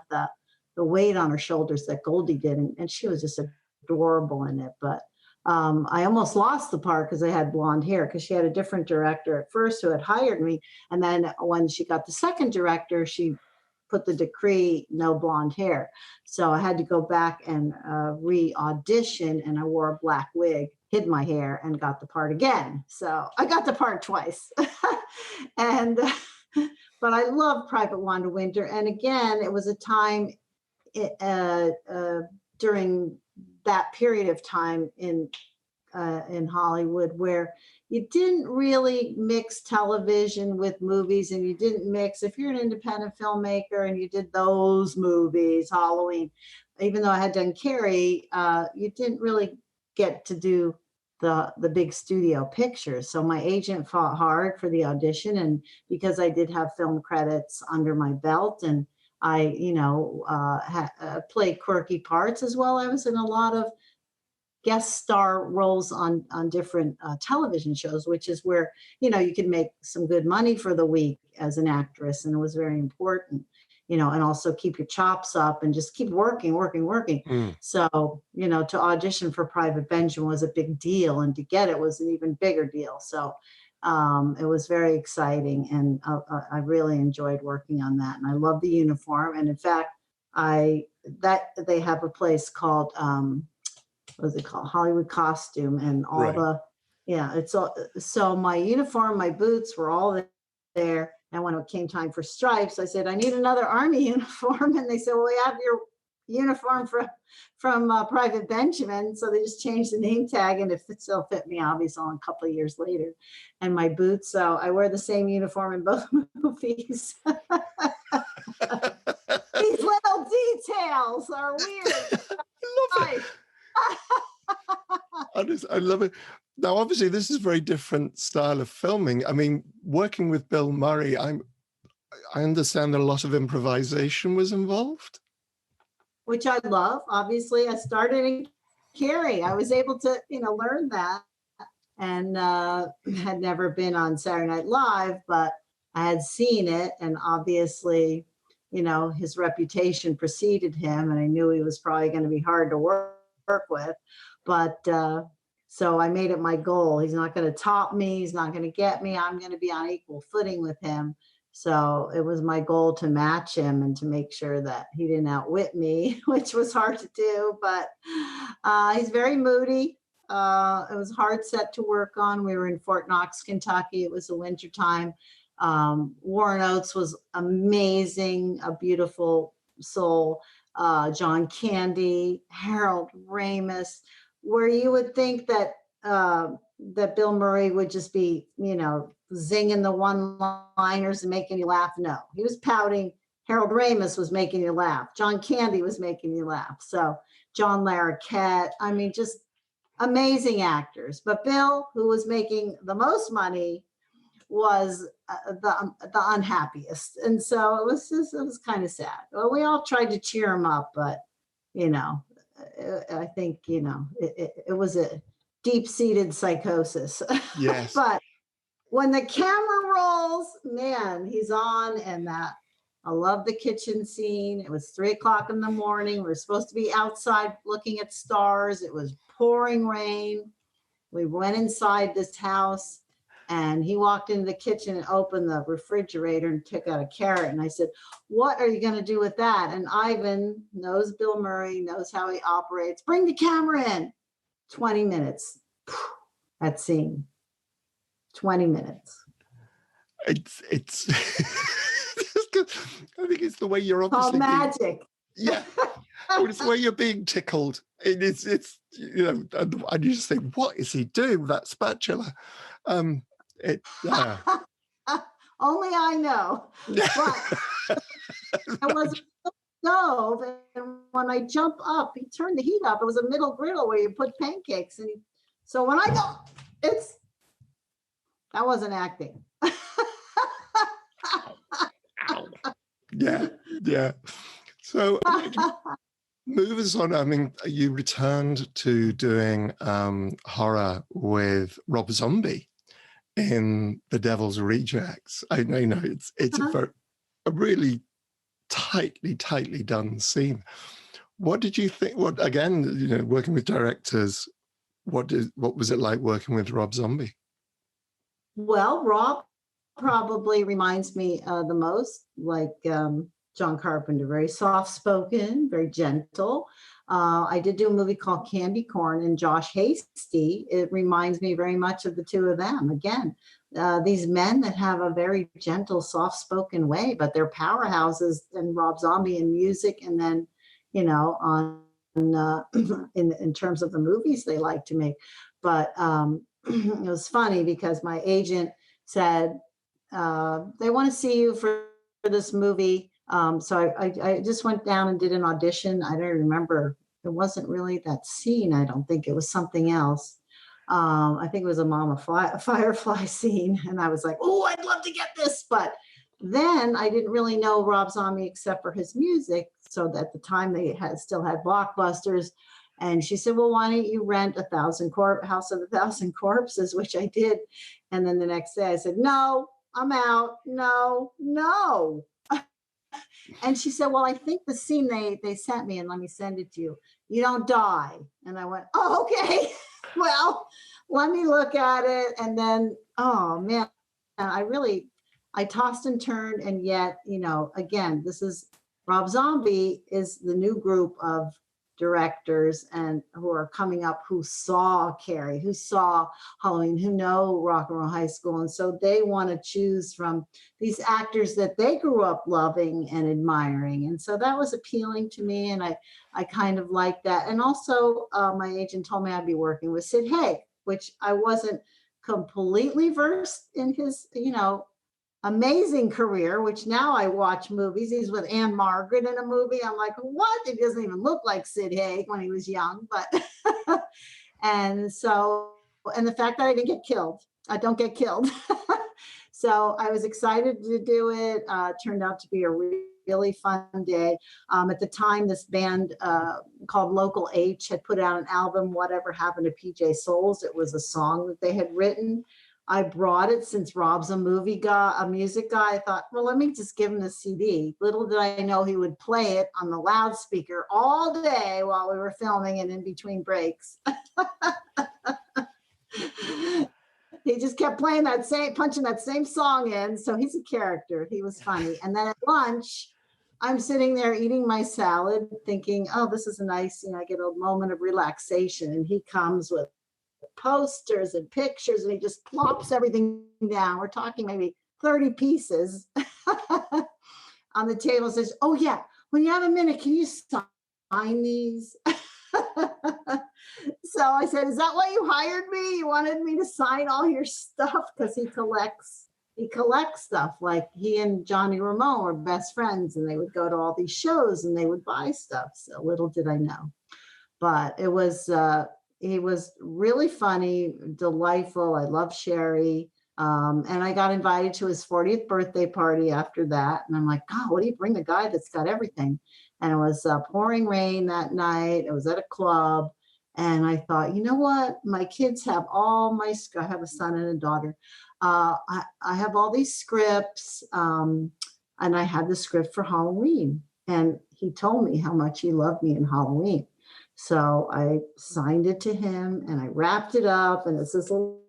the weight on her shoulders that Goldie did. And she was just adorable in it. But I almost lost the part because I had blonde hair, because she had a different director at first who had hired me. And then when she got the second director, she put the decree, no blonde hair. So I had to go back and re-audition, and I wore a black wig, hid my hair, and got the part again. So I got the part twice. And but I love Private Wanda Winter. And again, it was a time during that period of time in Hollywood where you didn't really mix television with movies, and you didn't mix, if you're an independent filmmaker and you did those movies, Halloween, even though I had done Carrie, you didn't really get to do the big studio pictures. So my agent fought hard for the audition, and because I did have film credits under my belt, and I, played quirky parts as well. I was in a lot of guest star roles on different television shows, which is where, you can make some good money for the week as an actress. And it was very important, and also keep your chops up and just keep working. So, to audition for Private Benjamin was a big deal, and to get it was an even bigger deal. So it was very exciting, and I really enjoyed working on that. And I love the uniform. And in fact, they have a place called, what is it called? Hollywood Costume, and all it's all, so my uniform, my boots were all there. And when it came time for stripes, I said, I need another Army uniform. And they said, well, we have your uniform from Private Benjamin. So they just changed the name tag, and it still fit me, obviously, a couple of years later. And my boots, so I wear the same uniform in both movies. These little details are weird. I love it. Now, obviously, this is a very different style of filming. I mean, working with Bill Murray, I understand that a lot of improvisation was involved. Which I love. Obviously, I started in Carrie. I was able to, learn that, and had never been on Saturday Night Live, but I had seen it, and obviously, his reputation preceded him, and I knew he was probably going to be hard to work with. But so I made it my goal. He's not going to top me. He's not going to get me. I'm going to be on equal footing with him. So it was my goal to match him and to make sure that he didn't outwit me, which was hard to do. But he's very moody. It was a hard set to work on. We were in Fort Knox, Kentucky. It was the winter time. Warren Oates was amazing, a beautiful soul. John Candy, Harold Ramis, where you would think that that Bill Murray would just be, zinging the one-liners and making you laugh. No, he was pouting. Harold Ramis was making you laugh. John Candy was making you laugh. So John Larroquette, I mean, just amazing actors. But Bill, who was making the most money, was the unhappiest. And so it was kind of sad. Well, we all tried to cheer him up, but, I think, it was a deep-seated psychosis. Yes. But when the camera rolls, man, he's on. And I love the kitchen scene. It was 3:00 in the morning. We were supposed to be outside looking at stars. It was pouring rain. We went inside this house, and he walked into the kitchen and opened the refrigerator and took out a carrot. And I said, what are you going to do with that? And Ivan knows Bill Murray, knows how he operates. Bring the camera in. 20 minutes. That scene. 20 minutes. It's I think it's the way you're obviously magic. Yeah. It's the way you're being tickled. It's and you just think, what is he doing with that spatula? Only I know. But I was stove, and when I jump up, he turned the heat up. It was a middle griddle where you put pancakes, and so when I go, that wasn't acting. Yeah. So move us on. I mean, you returned to doing horror with Rob Zombie in The Devil's Rejects. I know it's a really tightly done scene. What did you think? What, again, working with directors, what was it like working with Rob Zombie? Well, Rob probably reminds me the most like John Carpenter, very soft spoken, very gentle. I did do a movie called Candy Corn, and Josh Hasty. It reminds me very much of the two of them. Again, these men that have a very gentle, soft spoken way, but they're powerhouses. And Rob Zombie in music, and then, you know, on in terms of the movies they like to make. But it was funny because my agent said they want to see you for this movie. So I just went down and did an audition. I don't remember. It wasn't really that scene. I don't think it was something else. I think it was a Firefly scene. And I was like, oh, I'd love to get this. But then I didn't really know Rob Zombie except for his music. So at the time they still had blockbusters. And she said, well, why don't you rent House of 1,000 Corpses, which I did. And then the next day I said, no, I'm out. No. And she said, well, I think the scene they sent me, and let me send it to you. You don't die. And I went, oh, okay. Well, let me look at it. And then, oh man, I tossed and turned. And yet, you know, again, this is Rob Zombie is the new group of directors and who are coming up, who saw Carrie, who saw Halloween, who know Rock and Roll High School. And so they want to choose from these actors that they grew up loving and admiring. And so that was appealing to me. And I kind of liked that. And also my agent told me I'd be working with Sid Haig, which I wasn't completely versed in his, you know, amazing career, which now I watch movies. He's with Anne Margaret in a movie. I'm like, what? It doesn't even look like Sid Haig when he was young. But and so, and the fact that I didn't get killed, I don't get killed. So I was excited to do it. Turned out to be a really fun day. At the time, this band called Local H had put out an album, Whatever Happened to PJ Souls. It was a song that they had written. I brought it since Rob's a music guy. I thought, well, let me just give him the CD. Little did I know he would play it on the loudspeaker all day while we were filming and in between breaks. He just kept playing punching that same song in. So he's a character. He was funny. And then at lunch, I'm sitting there eating my salad thinking, oh, this is a nice, you know, I get a moment of relaxation. And he comes with posters and pictures, and he just plops everything down. We're talking maybe 30 pieces on the table. Says, oh yeah, when you have a minute, can you sign these? So I said, is that why you hired me? You wanted me to sign all your stuff? Because he collects stuff. Like he and Johnny Ramone were best friends, and they would go to all these shows and they would buy stuff. So little did I know. But it was he was really funny, delightful. I love Sherry. And I got invited to his 40th birthday party after that. And I'm like, God, what do you bring a guy that's got everything? And it was pouring rain that night. It was at a club. And I thought, you know what? My kids have I have a son and a daughter. I have all these scripts. And I had the script for Halloween. And he told me how much he loved me in Halloween. So I signed it to him and I wrapped it up, and it's this little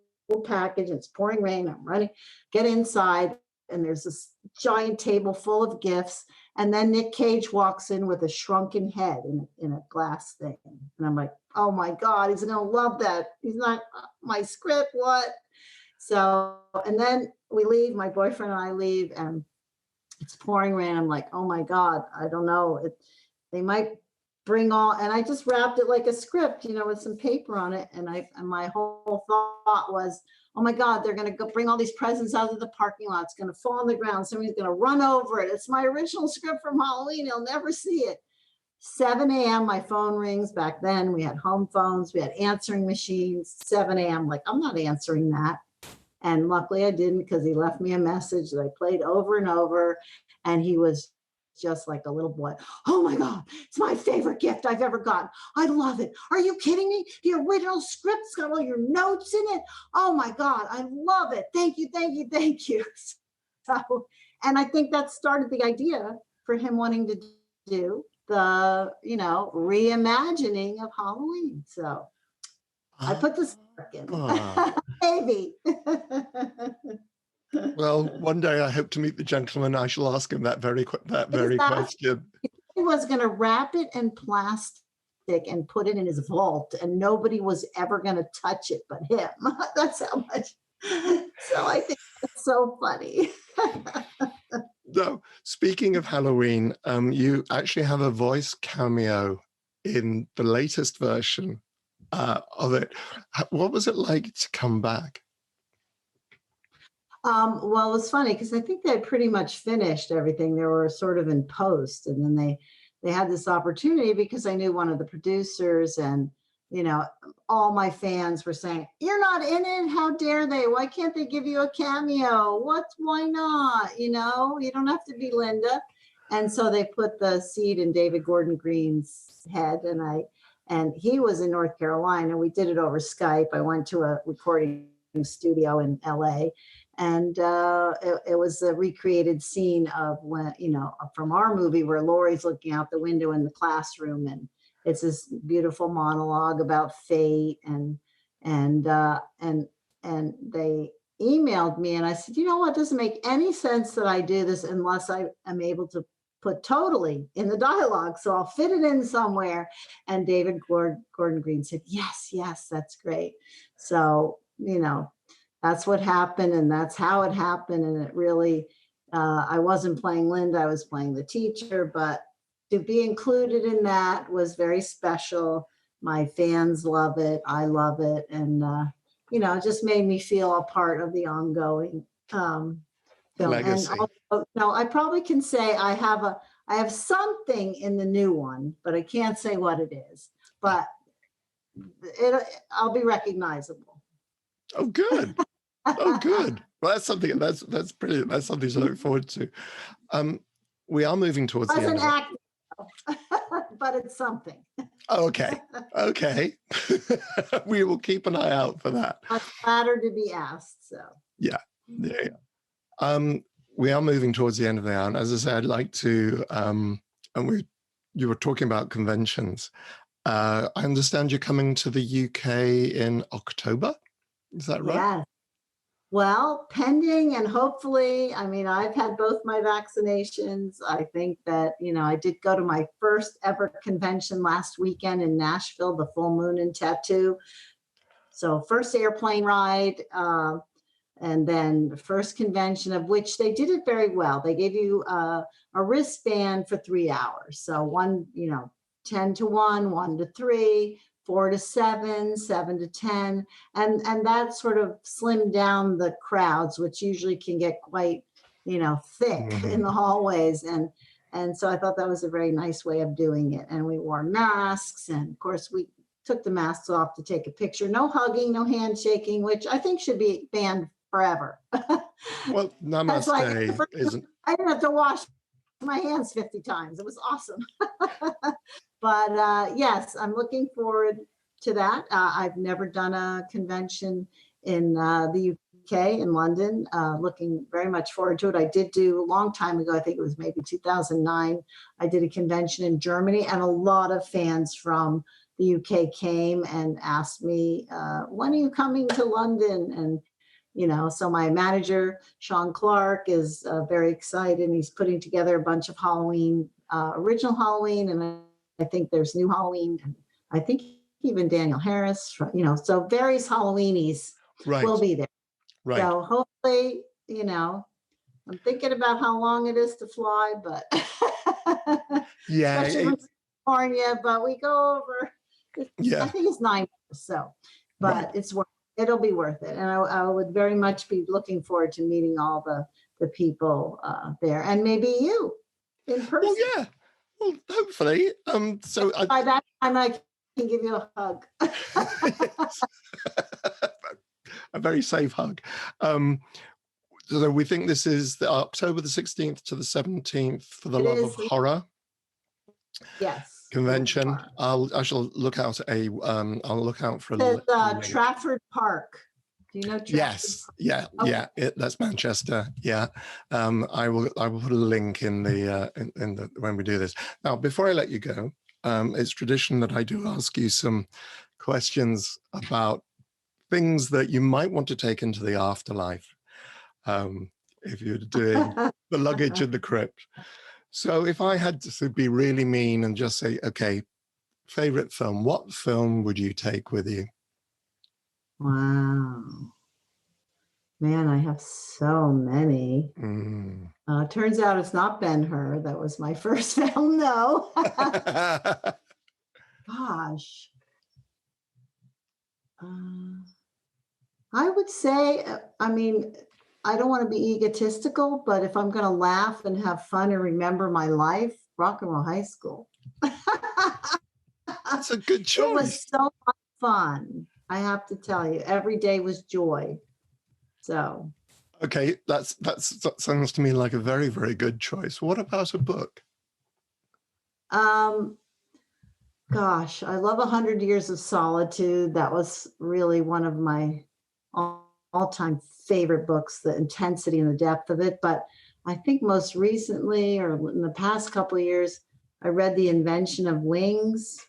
package, and it's pouring rain. I'm running, get inside, and there's this giant table full of gifts. And then Nick Cage walks in with a shrunken head in a glass thing. And I'm like, oh my God, he's gonna love that. He's not my script, what? So, and then we leave, my boyfriend and I leave, and it's pouring rain. I'm like, oh my God, I don't know. They might bring and I just wrapped it like a script, you know, with some paper on it. And my whole thought was, oh my God, they're going to go bring all these presents out of the parking lot. It's going to fall on the ground. Somebody's going to run over it. It's my original script from Halloween. He'll never see it. 7 a.m. my phone rings. Back then we had home phones. We had answering machines. 7 a.m. like, I'm not answering that. And luckily I didn't, because he left me a message that I played over and over. And he was just like a little boy. Oh my God, it's my favorite gift I've ever gotten. I love it. Are you kidding me? The original script's got all your notes in it. Oh my God, I love it. Thank you. So, and I think that started the idea for him wanting to do the, you know, reimagining of Halloween. So I put the spark in. Ah. Maybe. Well, one day I hope to meet the gentleman. I shall ask him that very question. He was going to wrap it in plastic and put it in his vault, and nobody was ever going to touch it but him. That's how much. So I think that's so funny. No, speaking of Halloween, you actually have a voice cameo in the latest version of it. What was it like to come back? Well, it was funny because I think they had pretty much finished everything. They were sort of in post, and then they had this opportunity because I knew one of the producers, and all my fans were saying, "You're not in it. How dare they? Why can't they give you a cameo? Why not? You don't have to be Linda." And so they put the seed in David Gordon Green's head, and he was in North Carolina. We did it over Skype. I went to a recording studio in LA, and it was a recreated scene of when from our movie where Laurie's looking out the window in the classroom, and it's this beautiful monologue about fate, and they emailed me, and I said, what, doesn't make any sense that I do this unless I am able to put totally in the dialogue, so I'll fit it in somewhere. And David Gordon Green said, yes, that's great. So that's what happened, and that's how it happened. And it really, I wasn't playing Linda, I was playing the teacher, but to be included in that was very special. My fans love it, I love it, and it just made me feel a part of the ongoing film. Legacy. And also, I probably can say I have something in the new one, but I can't say what it is. But I'll be recognizable. Oh, good. Oh, good. Well, that's something. That's brilliant. That's something to look forward to. We are moving towards the end. Acting, but it's something. Oh, okay. We will keep an eye out for that. I'm flattered to be asked. So yeah. We are moving towards the end of the hour, and as I said, I'd like to. You were talking about conventions. I understand you're coming to the UK in October. Is that right? Yes. Well, pending and hopefully, I've had both my vaccinations. I think that, I did go to my first ever convention last weekend in Nashville, the Full Moon and Tattoo. So first airplane ride, and then the first convention, of which they did it very well. They gave you a wristband for 3 hours. So 10 to 1, 1 to 3, 4 to 7, 7 to 10. And that sort of slimmed down the crowds, which usually can get quite, thick in the hallways. And so I thought that was a very nice way of doing it. And we wore masks. And of course, we took the masks off to take a picture. No hugging, no handshaking, which I think should be banned forever. Well, namaste isn't. I didn't have to wash my hands 50 times. It was awesome. But yes, I'm looking forward to that. I've never done a convention in the UK, in London. Looking very much forward to it. I did do a long time ago, I think it was maybe 2009, I did a convention in Germany, and a lot of fans from the UK came and asked me, when are you coming to London? And so my manager, Sean Clark, is very excited, and he's putting together a bunch of Halloween, original Halloween, and I think there's new Halloween, and I think even Daniel Harris, so various Halloweenies will be there. Right. So hopefully, I'm thinking about how long it is to fly, but yeah, especially from California, but we go over. Yeah, I think it's 9 hours, so, but right. It'll be worth it. And I would very much be looking forward to meeting all the people there, and maybe you in person. Well, yeah. Well, hopefully. So by that time, I can give you a hug. A very safe hug. So we think this is October the 16th to the 17th for the Love of Horror. Yes. Convention. I shall look out I'll look out for a Trafford Park. Do you know Trafford? Yes. Yeah. Okay. Yeah. That's Manchester. Yeah. I will put a link in the when we do this. Now, before I let you go, it's tradition that I do ask you some questions about things that you might want to take into the afterlife if you're doing the luggage in the crypt. So if I had to be really mean and just say, okay, favorite film, what film would you take with you? Wow. Man, I have so many. Turns out it's not Ben-Hur. That was my first film, though. Gosh. I would say, I mean, I don't want to be egotistical, but if I'm going to laugh and have fun and remember my life, Rock and Roll High School. That's a good choice. It was so much fun. I have to tell you, every day was joy. So. Okay, that sounds to me like a very, very good choice. What about a book? Gosh, I love 100 Years of Solitude. That was really one of my all-time favorite books, the intensity and the depth of it. But I think most recently, or in the past couple of years, I read The Invention of Wings,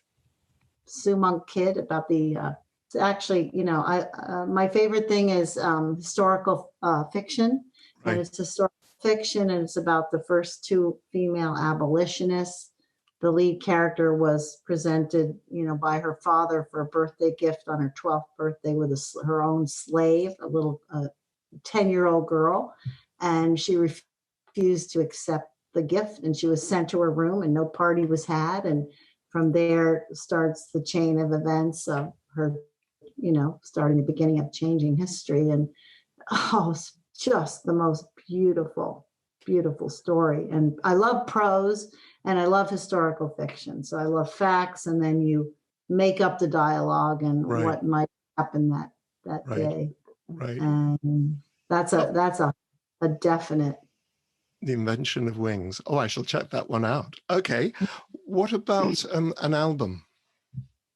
Sue Monk Kidd, about the, actually, you know, my favorite thing is historical fiction. Right. And it's historical fiction, and it's about the first two female abolitionists. The lead character was presented, you know, by her father for a birthday gift on her 12th birthday with her own slave, a little 10-year-old girl. And she refused to accept the gift, and she was sent to her room, and no party was had. And from there starts the chain of events of her, you know, starting the beginning of changing history. And it's just the most beautiful, beautiful story. And I love prose. And I love historical fiction. So I love facts, and then you make up the dialogue and what might happen that day. Right. And that's a definite. The Invention of Wings. Oh, I shall check that one out. Okay. What about an album?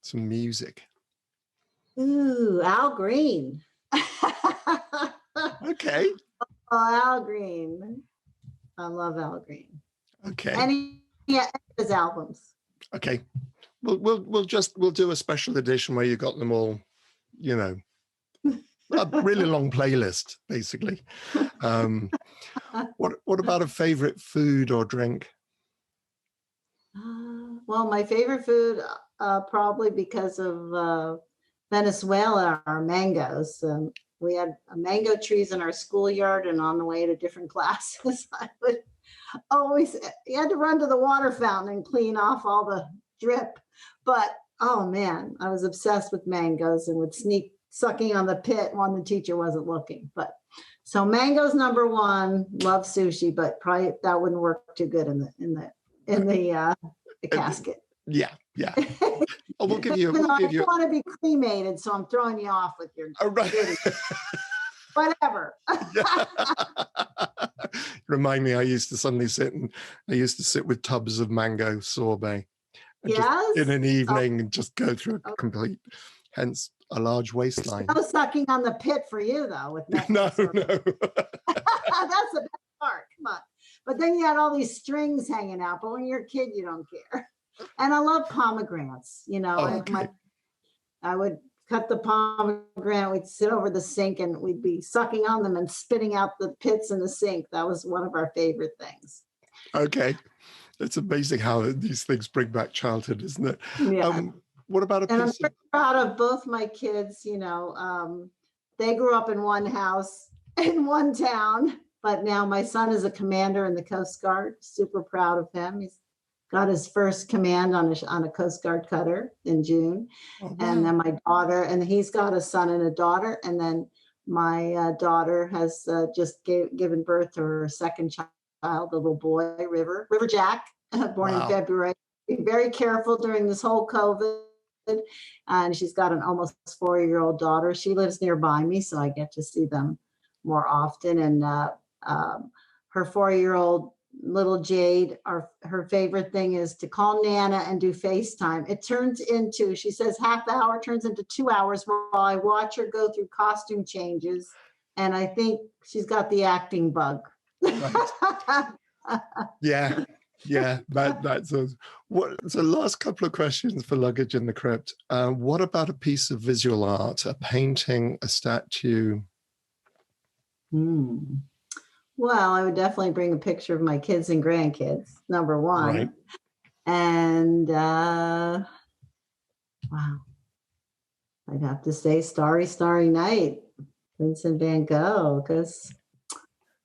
Some music. Ooh, Al Green. Okay. Oh, Al Green. I love Al Green. Okay. Yeah, his albums. Okay, we'll do a special edition where you got them all, you know, a really long playlist, basically. What about a favorite food or drink? Well, my favorite food, probably because of Venezuela, are mangoes. We had mango trees in our schoolyard, and on the way to different classes, I would always, you had to run to the water fountain and clean off all the drip. But oh man, I was obsessed with mangoes and would sneak sucking on the pit when the teacher wasn't looking. But so mangoes number one. Love sushi, but probably that wouldn't work too good in the casket. Yeah. Oh, we'll give you. I don't want to be cremated, so I'm throwing you off with your. Oh, right. Whatever. Remind me, I used to sit with tubs of mango sorbet. Yes. In an evening and just go through a complete, hence a large waistline. No sucking on the pit for you, though. With No. That's the best part. Come on. But then you had all these strings hanging out. But when you're a kid, you don't care. And I love pomegranates. You know, I would cut the pomegranate, we'd sit over the sink and we'd be sucking on them and spitting out the pits in the sink. That was one of our favorite things. Okay. It's amazing how these things bring back childhood, isn't it? Yeah. What about a piece I'm very proud of both my kids. You know, they grew up in one house in one town, but now my son is a commander in the Coast Guard. Super proud of him. He's got his first command on a Coast Guard cutter in June. Oh, wow. And then my daughter, and he's got a son and a daughter. And then my daughter has just given birth to her second child, the little boy, River Jack, born in February. Be very careful during this whole COVID. And she's got an almost 4-year-old daughter. She lives nearby me, so I get to see them more often. And her 4-year-old little Jade, her favorite thing is to call Nana and do FaceTime. It turns into, she says, half hour turns into 2 hours while I watch her go through costume changes. And I think she's got the acting bug. Right. Yeah. Yeah, that's us. What? So, last couple of questions for luggage in the crypt. What about a piece of visual art, a painting, a statue? Hmm. Well, I would definitely bring a picture of my kids and grandkids, number Right. one. And wow, I'd have to say Starry, Starry Night, Vincent van Gogh, because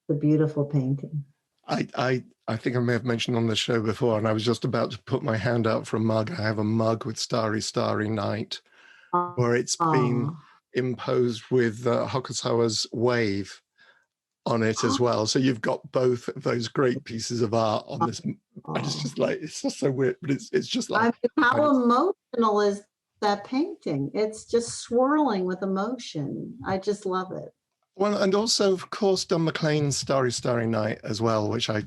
the beautiful painting. I think I may have mentioned on the show before, and I was just about to put my hand out for a mug. I have a mug with Starry, Starry Night, where it's been Oh, imposed with Hokusawa's wave on it as oh, well. So you've got both of those great pieces of art on this. And it's oh. just like, it's just so weird, but it's just I like, mean, I find how it. emotional is that painting? It's just swirling with emotion. I just love it. Well, and also, of course, Don McLean's Starry, Starry Night as well, which I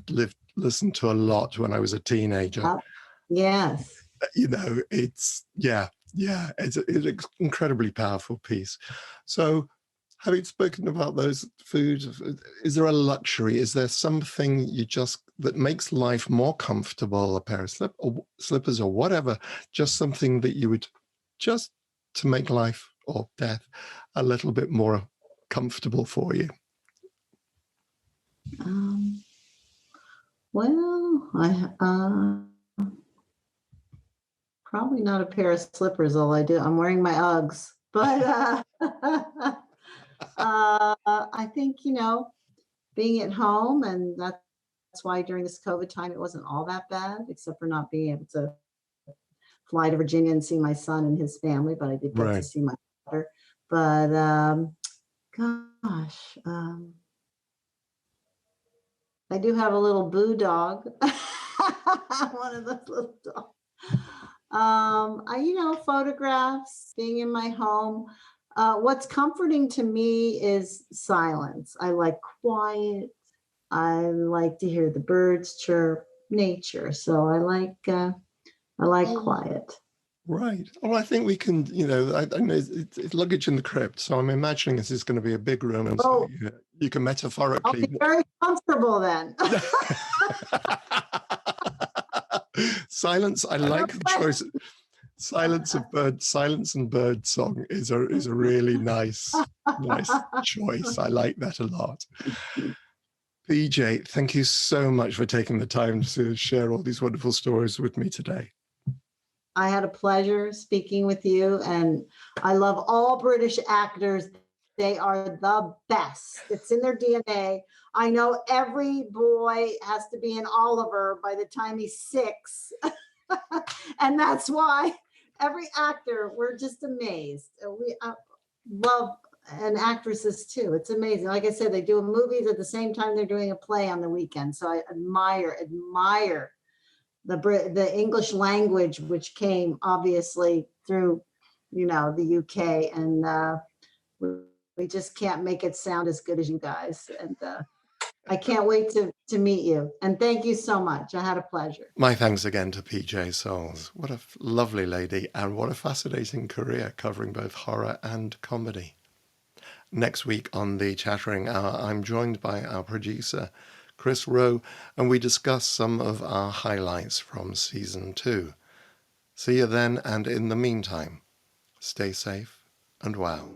listened to a lot when I was a teenager. Yes. You know, it's an incredibly powerful piece. So, having spoken about those foods, is there a luxury? Is there something that makes life more comfortable? A pair of slippers or whatever, just something that you would just to make life or death a little bit more comfortable for you. Um, well, probably not a pair of slippers, all I'm wearing my Uggs. But I think, being at home, and that's why during this COVID time, it wasn't all that bad, except for not being able to fly to Virginia and see my son and his family, but I did get to Right. see my daughter. But gosh, I do have a little boo dog. One of those little dogs. Photographs, being in my home. What's comforting to me is silence. I like quiet. I like to hear the birds chirp, nature. So I like Oh, quiet. right. Well, I think we can, I know it's luggage in the crypt, so I'm imagining this is going to be a big room, and so Oh, you can I'll metaphorically. be very comfortable then. Silence. I like the choice. Silence and bird song is a really nice choice. I like that a lot. PJ, thank you so much for taking the time to share all these wonderful stories with me today. I had a pleasure speaking with you, and I love all British actors. They are the best. It's in their DNA. I know every boy has to be an Oliver by the time he's 6. And that's why every actor, we're just amazed. We love, and actresses too. It's amazing. Like I said, they do movies at the same time they're doing a play on the weekend. So I admire the English language, which came obviously through, the UK, and we just can't make it sound as good as you guys. And I can't wait to meet you. And thank you so much. I had a pleasure. My thanks again to PJ Souls. What a lovely lady, and what a fascinating career covering both horror and comedy. Next week on the Chattering Hour, I'm joined by our producer, Chris Rowe, and we discuss some of our highlights from season 2. See you then, and in the meantime, stay safe and wow.